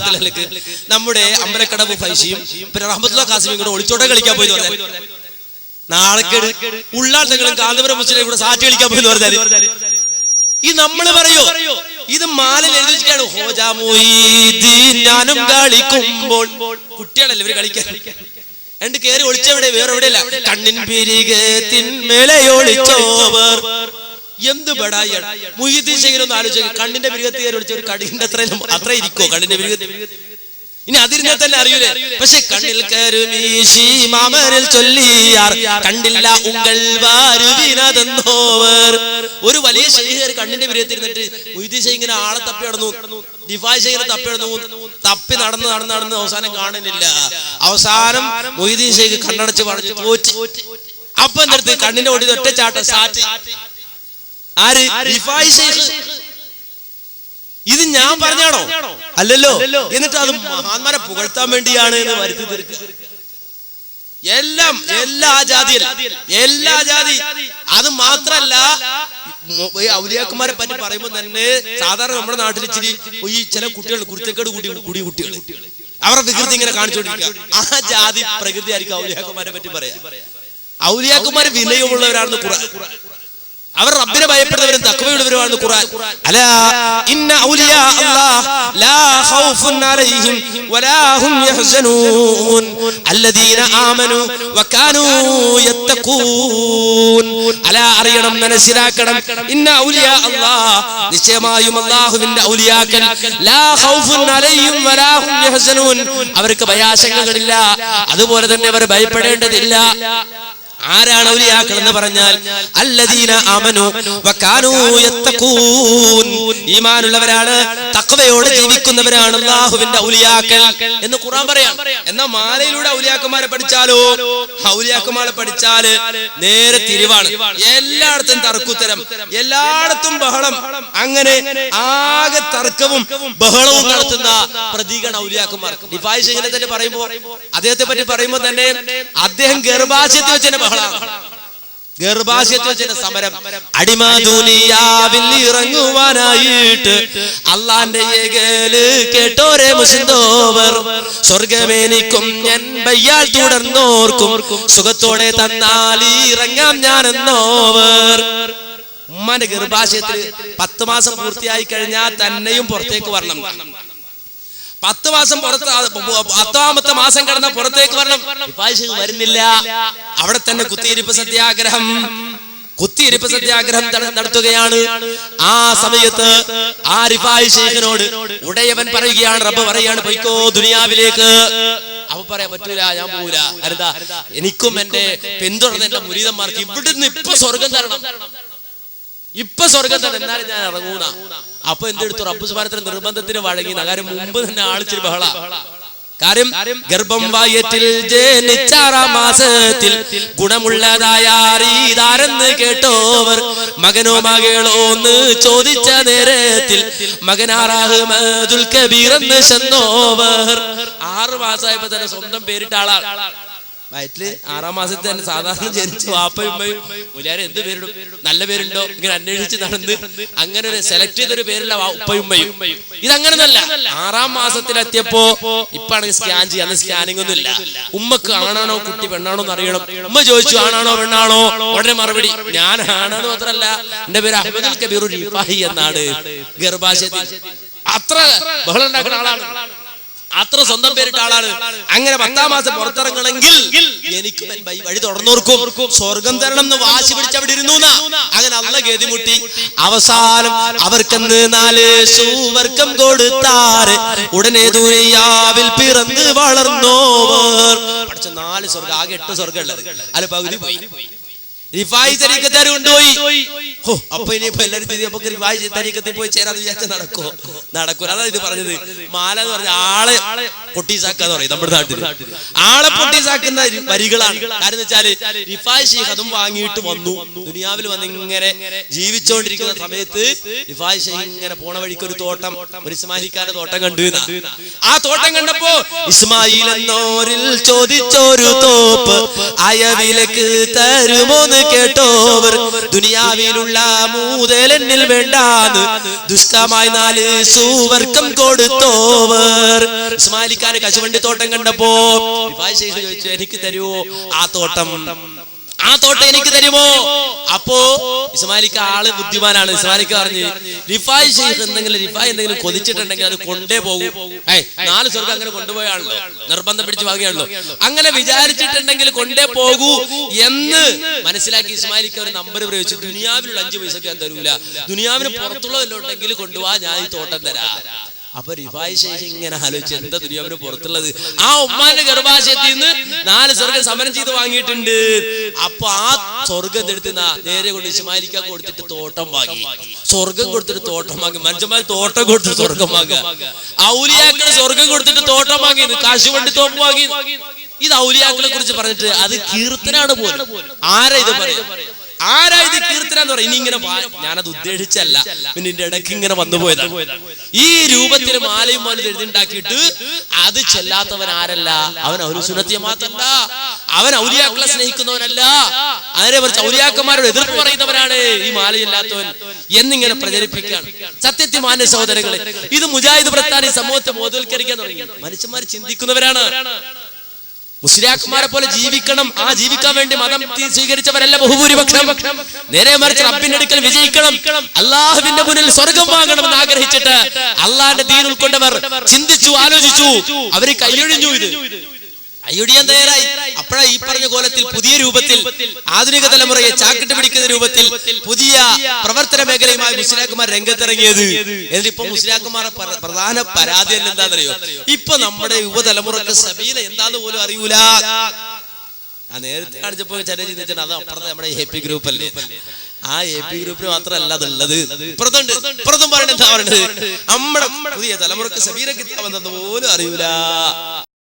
ഉദാഹരണത്തിലേക്ക് നമ്മുടെ അമ്പലക്കടവ് ഫൈസിയും പിന്നെ റഹ്മത്തുള്ള കാസിമിയും കൂടെ ഒളിച്ചോട്ടം കളിക്കാൻ പോയി പറഞ്ഞാൽ, നാളെക്കേട് ഉള്ളാട്ടങ്ങളും കാന്തപുരം മുസ്ലിം കൂടെ സാറ്റ് കളിക്കാൻ പോയി പറഞ്ഞാൽ ഈ നമ്മള് പറയോ ഇത് മാലിൽ എഴുതി വെച്ചിട്ടാണ് ഹോജാ മൊയ്തീൻ ഞാനും കളിക്കുമ്പോൾ. കുട്ടികളല്ലേ ഇവര് കളിക്കാൻ. രണ്ട് കേറി ഒളിച്ചെവിടെ, വേറെ എവിടെയല്ല. കണ്ണിൻ പിരികത്തിൻ മേലെ ഒളിച്ചോവർ. എന്ത് ബടായാണ് മുഹീദ്ദീൻ ശൈഖിനൊന്ന് ആലോചിക്കുക. കണ്ണിന്റെ പിരികത്ത് കയറി ഒളിച്ച ഒരു കടിന്റെ അത്ര ഇരിക്കോ കണ്ണിന്റെ പിരികത്ത്? ഇനി അതിരുന്നാൽ തന്നെ അറിയൂലേ. പക്ഷെ കണ്ണിൽ കരുമീശി മാമരിൽ ചൊല്ലിയാർ കണ്ടില്ല ഉങ്കൾ വാരുവിനതെന്നോവർ. ഒരു വലിയ ശൈഖ് കണ്ണിന്റെ പിരികത്തിരുന്നിട്ട് മുഹീദ്ദീൻ ശൈഖ് ഇങ്ങനെ ആളെ തപ്പി നടന്നു, ദിഫായ് ശൈഖിനെ തപ്പി നടന്ന് അവസാനം കാണുന്നില്ല. അവസാനം മുഹീദ്ദീൻ ശൈഖ് കണ്ണടച്ച് പറഞ്ഞു തോറ്റ്. അപ്പൊ എന്തെടുത്ത് കണ്ണിന്റെ ഓടി ഒറ്റ ചാട്ടം സാറ്റ്. ആര്? ദിഫായ് ശൈഖ്. ഇത് ഞാൻ പറഞ്ഞാണോ? അല്ലല്ലോ. എന്നിട്ട് അത് മഹാന്മാരെ പുകഴ്ത്താൻ വേണ്ടിയാണ് എന്ന് വരുത്തി തീർക്കുക. എല്ലാ ജാതി. അത് മാത്രല്ല, ഔലിയാക്കന്മാരെ പറ്റി പറയുമ്പോൾ തന്നെ സാധാരണ നമ്മുടെ നാട്ടിൽ ഇച്ചിരി ഈ ചില കുട്ടികൾ കുരുത്തക്കേട് കൂടിയ കുട്ടികൾ അവരുടെ വികൃതി ഇങ്ങനെ കാണിച്ചുകൊണ്ടിരിക്കുക. ആ ജാതി പ്രകൃതി ആയിരിക്കും ഔലിയാക്കന്മാരെ പറ്റി പറയാ. ഔലിയാക്കന്മാര് വിനയമുള്ളവരാണെന്ന് ഖുർആൻ. അവർ റബ്ബിനെ ഭയപ്പെടുന്നവരും തഖ്വയുള്ളവരുമാണ് ഖുർആൻ. അലാ ഇന്ന ഔലിയാ അല്ലാഹ് ലാ ഖൗഫുൻ അലൈഹിം വലാ ഹും യഹ്സനൂൻ അല്ലദീന ആമനു വകാനൂ യത്തഖൂൻ. അലാ അറിയണം, മനസ്സിലാക്കണം. ഇന്ന ഔലിയാ അല്ലാഹ് നിശ്ചയമായും അല്ലാഹുവിന്റെ ഔലിയാക്കൾ ലാ ഖൗഫുൻ അലൈഹിം വലാ ഹും യഹ്സനൂൻ അവർക്ക് ഭയാശങ്കകളില്ല, അതുപോലെ തന്നെ അവർ ഭയപ്പെടേണ്ടതില്ല. ആരാണ് ഔലിയാക്കൾ എന്ന് പറഞ്ഞാൽ അല്ലദീന ആമനു വകാനൂ യത്തഖൂൻ ഈമാനുള്ളവരാണ്, തഖ്വയോടെ ജീവിക്കുന്നവരാണ് അല്ലാഹുവിന്റെ ഔലിയാക്കൾ എന്ന് ഖുർആൻ പറയാം. എന്നാൽ മാലയിലൂടെ ഔലിയാക്കന്മാരെ പഠിച്ചാലോ, ഔലിയാക്കന്മാരെ പഠിച്ചാല് നേരെ തിരിവാണ്. എല്ലായിടത്തും തർക്കുത്തരം, എല്ലായിടത്തും ബഹളം. അങ്ങനെ ആകെ തർക്കവും ബഹളവും നടത്തുന്ന പ്രതീകമാണ് ഔലിയാക്കന്മാർ. ദിഫായ് ശൈഖിനെ തന്നെ പറയുമ്പോ, അദ്ദേഹത്തെ പറ്റി പറയുമ്പോൾ തന്നെ അദ്ദേഹം ഗർഭാശയത്തിൽ വെച്ച സമരം, അടിമ ദുനിയാവിൽ ഇറങ്ങുവാനായിട്ട് അള്ളാന്റെ ഏകല് കേട്ടോരെ മുസിന്തോവർ. സ്വർഗമേനിക്കും ഞാൻ ബയ്യാൽ തുടർന്നോർക്കും സുഖത്തോടെ തന്നാൽ ഇറങ്ങാം ഞാനെന്നോവർ. ഉമ്മാന്റെ ഗർഭാശയത്തിൽ 10 മാസം പൂർത്തിയായി കഴിഞ്ഞാൽ തന്നെയും പുറത്തേക്ക് വരണം. 10 മാസം പുറത്ത്, 10ാമത്തെ മാസം കടന്ന പുറത്തേക്ക് വരണം. വരുന്നില്ല. അവിടെ തന്നെ കുത്തിയിരിപ്പ് സത്യാഗ്രഹം നടത്തുകയാണ്. ആ സമയത്ത് ആ റിഫായി ശൈഖിനോട് ഉടയവൻ പറയുകയാണ്, റബ്ബ് പറയാണ് പൊയ്ക്കോ ദുനിയാവിലേക്ക്. അവ പറയാൻ പറ്റൂല, ഞാൻ പോകൂല. എന്താ, എനിക്കും എന്റെ പിന്തുടർന്ന എന്റെ മുരീദന്മാർക്ക് ഇവിടുന്ന് ഇപ്പൊ സ്വർഗം തരണം, ഇപ്പൊ സ്വർഗം തന്നെ, എന്നാലും ഞാൻ ഇറങ്ങൂന്ന. അപ്പൊ എന്തെടുത്തു, റബ്ബ് സുബ്ഹാനഹു നിർബന്ധത്തിന് വഴങ്ങി. കാര്യം മുമ്പ് തന്നെ ആളിച്ചിരി ബഹള. കാര്യം ഗർഭം വയറ്റിൽ ജനിച്ച 6 മാസത്തിൽ ഗുണമുള്ളതായാരെന്ന് കേട്ടോവർ. മകനോ മകളോ എന്ന് ചോദിച്ച നേരത്തിൽ മകനാറാഹ്മദുൽ കബീർ എന്ന് ചെന്നോവർ. 6 മാസമായപ്പോ തന്നെ സ്വന്തം പേരിട്ട ആളാണ്. വയറ്റില് 6ാം മാസത്തിൽ തന്നെ സാധാരണ ജനിച്ച് വാപ്പയും മുലിയാരെ എന്ത് പേരിടും, നല്ല പേരുണ്ടോ ഇങ്ങനെ അന്വേഷിച്ച് നടന്ന് അങ്ങനെ ഒരു സെലക്ട് ചെയ്തൊരു പേരില്ല ഉപ്പയും ഉമ്മയും. ഇതങ്ങനെന്നല്ല. 6ാം മാസത്തിലെത്തിയപ്പോ ഇപ്പാണെങ്കിൽ സ്കാൻ ചെയ്യാം, അന്ന് സ്കാനിങ് ഒന്നും ഇല്ല. ഉമ്മക്ക് ആണാണോ കുട്ടി പെണ്ണാണോ എന്ന് അറിയണം. ഉമ്മ ചോദിച്ചു ആണാണോ പെണ്ണാണോ, ഉടനെ മറുപടി ഞാൻ ആണാന്ന് മാത്രല്ല എന്റെ പേര് അഹ്മദുൽ കബീർ റിഫായി എന്നാണ്. ഗർഭാശയത്തിൽ അത്ര ബഹളം ഉണ്ടാക്കുന്ന ആളാണ്, അത്ര സ്വന്തം പേരിട്ട ആളാണ്. അങ്ങനെ 10ാം മാസം പുറത്തിറങ്ങണമെങ്കിൽ എനിക്ക് വഴി തുറന്നോർക്കും സ്വർഗം തരണം എന്ന് വാശി പിടിച്ച് അവിടെ ഇരുന്നു. അങ്ങനെ അള്ളാഹ് ഗതിമുട്ടി. അവസാനം അവർക്കെന്ന് 4 സുവർക്കം കൊടുത്താറ്. ഉടനെ ദുനിയാവിൽ പിറന്ന് വളർന്നോവർ. പഠിച്ച 4 സ്വർഗം, ആകെ 8 സ്വർഗം ഉള്ളത്, അല്ല പകുതി പോയി. റിഫായി തരീഖത്താർ കൊണ്ടുപോയി. അപ്പൊ ഇനിയിപ്പോ എല്ലാരും റിഫായി തരീഖത്തിൽ പോയി ചേരാന്ന് വിചാരിച്ച നടക്കൂല. അതാ ഇത് പറഞ്ഞത്. മാല എന്ന് പറഞ്ഞ ആളെ പൊട്ടീസാക്കാന്ന് പറയും നമ്മുടെ നാട്ടിൽ. ആളെ പൊട്ടീസാക്കുന്ന വരികളാണ്. കാരണം വെച്ചാല് റിഫായി ശൈഖ് അതും വാങ്ങിയിട്ട് വന്നു. ദുനിയാവിൽ വന്ന് ഇങ്ങനെ ജീവിച്ചുകൊണ്ടിരിക്കുന്ന സമയത്ത് റിഫായി ശൈഖ് ഇങ്ങനെ പോണ വഴിക്ക് ഒരു തോട്ടം, ഒരു ഇസ്മായിലിക്കാരുടെ തോട്ടം കണ്ടു. ആ തോട്ടം കണ്ടപ്പോ ഇസ്മായിൽ എന്നോരിൽ ചോദിച്ചൊരു തോപ്പ് അയവിലേക്ക് തരുമോന്ന് കേട്ടോവർ. ദുനിയാവിലുള്ള മൂതലെന്നിൽ വേണ്ടാന്ന് ദുഷ്ടമായി 4 സുവർക്കം കൊടുത്തോവർ. ഇസ്മായിലിക്കാന് കശുവണ്ടി തോട്ടം കണ്ടപ്പോ റിഫായി ശൈഖ് ചോദിച്ചു, എനിക്ക് തരുമോ ആ തോട്ടം എനിക്ക് തരുമോ? അപ്പോ ഇസ്മായിലിക്ക ആള് ബുദ്ധിമാനാണ്. ഇസ്മായിലിക്ക പറഞ്ഞു, റിഫായി ശൈഖ് എന്തെങ്കിലും കൊതിച്ചിട്ടുണ്ടെങ്കിൽ അത് കൊണ്ടേ പോകും. 4 സ്വർഗം അങ്ങനെ കൊണ്ടുപോയാണല്ലോ, നിർബന്ധം പിടിച്ച് വാങ്ങിയാണല്ലോ. അങ്ങനെ വിചാരിച്ചിട്ടുണ്ടെങ്കിൽ കൊണ്ടേ പോകൂ എന്ന് മനസ്സിലാക്കി ഇസ്മായിലിക്ക ഒരു നമ്പർ പ്രയോഗിച്ചു. ദുനിയാവിലുള്ള 5 പൈസക്ക് ഞാൻ തരൂല, ദുനിയാവിന് പുറത്തുള്ളതെല്ലാം ഉണ്ടെങ്കിൽ കൊണ്ടുപോവാ, ഞാൻ ഈ തോട്ടം തരാം. അപ്പൊ റിഫായി ശൈഖ് ഇങ്ങനെ ആലോചിച്ചു, എന്താ ദുനിയാവിന് പുറത്തുള്ളത്? ആ ഉമ്മാന്റെ ഗർഭാശയത്തിൽ നിന്ന് 4 സ്വർഗം സമരം ചെയ്ത് വാങ്ങിയിട്ടുണ്ട്. അപ്പൊ ആ സ്വർഗം എടുത്ത് നേരെ കൊണ്ട് ഇസ്മായിലിക്ക കൊടുത്തിട്ട് തോട്ടം വാങ്ങി. സ്വർഗം കൊടുത്തിട്ട് തോട്ടം വാങ്ങി. മനുഷ്യന്മാർ തോട്ടം കൊടുത്തിട്ട് സ്വർഗം വാങ്ങുക. ഔലിയാക്കള് സ്വർഗം കൊടുത്തിട്ട് തോട്ടം വാങ്ങി, കാശുവണ്ടി തോപ്പ് വാങ്ങി. ഇത് ഔലിയാക്കളെ കുറിച്ച് പറഞ്ഞിട്ട് അത് കീർത്തനാണ് പോലും. ആരാ ഇത് പറയും? ആരാ ഇത് കീർത്തനാന്ന് പറയും? ഇനി ഇങ്ങനെ ഞാനത് ഉദ്ദേശിച്ചല്ല, പിന്നെ ഇതിന്റെ ഇടയ്ക്ക് ഇങ്ങനെ വന്നുപോയതാണ്. ഈ രൂപത്തിൽ മാലയും മാലും എഴുതിണ്ടാക്കിയിട്ട് അത് ചെല്ലാത്തവൻ ആരല്ല? അവൻ ഔലിയ മാത്രല്ല, അവൻ ഔലിയാക്കളെ സ്നേഹിക്കുന്നവനല്ല, അതിനെ കുറിച്ച് ഔലിയാക്കന്മാരോട് എതിർപ്പ് പറയുന്നവനാണ് ഈ മാലയില്ലാത്തവൻ എന്നിങ്ങനെ പ്രചരിപ്പിക്കുകയാണ്. സത്യത്തിൽ മാന്യ സഹോദരങ്ങളെ, ഇത് മുജാഹിദ് പ്രസ്ഥാനം സമൂഹത്തെ ബോധവൽക്കരിക്കാൻ തുടങ്ങി. മനുഷ്യന്മാർ ചിന്തിക്കുന്നവരാണ്. മുസ്ലിയാക്കന്മാരെ പോലെ ജീവിക്കണം, ആ ജീവിക്കാൻ വേണ്ടി മതം സ്വീകരിച്ചവരല്ല ബഹുഭൂരിപക്ഷം. നേരെ മറിച്ച് റബ്ബിന്റെ അടുക്കൽ വിജയിക്കണം, അള്ളാഹുവിന്റെ മുന്നിൽ സ്വർഗം വാങ്ങണമെന്ന് ആഗ്രഹിച്ചിട്ട് അള്ളാഹിന്റെ ദീൻ ഉൾക്കൊണ്ടവർ ചിന്തിച്ചു, ആലോചിച്ചു, അവര് കൈയൊഴിഞ്ഞു. ഇത് കൈയൊഴിയാൻ തയ്യാറായി. അപ്പോഴാ ഈ പറഞ്ഞ കോലത്തിൽ പുതിയ രൂപത്തിൽ ആധുനിക തലമുറയെ ചാക്കിട്ട് പിടിക്കുന്ന രൂപത്തിൽ പുതിയ പ്രവർത്തന മേഖലയുമായി മുസ്ലിയാക്കന്മാർ രംഗത്തിറങ്ങിയത്. എന്നിട്ടിപ്പോ മുസ്ലിയാക്കന്മാരുടെ പ്രധാന പരാതി എന്താണെന്നറിയോ? ഇപ്പൊ നമ്മുടെ യുവതലമുറക്ക് സബീല എന്താന്ന് പോലും അറിയൂല. നേരത്തെ കാണിച്ചപ്പോ ചില ചിന്തിച്ചാൽ അത് അപ്പുറത്തെ നമ്മുടെ AP ഗ്രൂപ്പ് അല്ലേ? ആ AP ഗ്രൂപ്പിൽ മാത്രമല്ല അതുള്ളത്, ഇപ്പുറത്തും പറയണത് എന്താ പറയണത്? നമ്മുടെ പുതിയ തലമുറക്ക് സബീല കിതാബ് എന്താന്ന് പോലും അറിയൂല.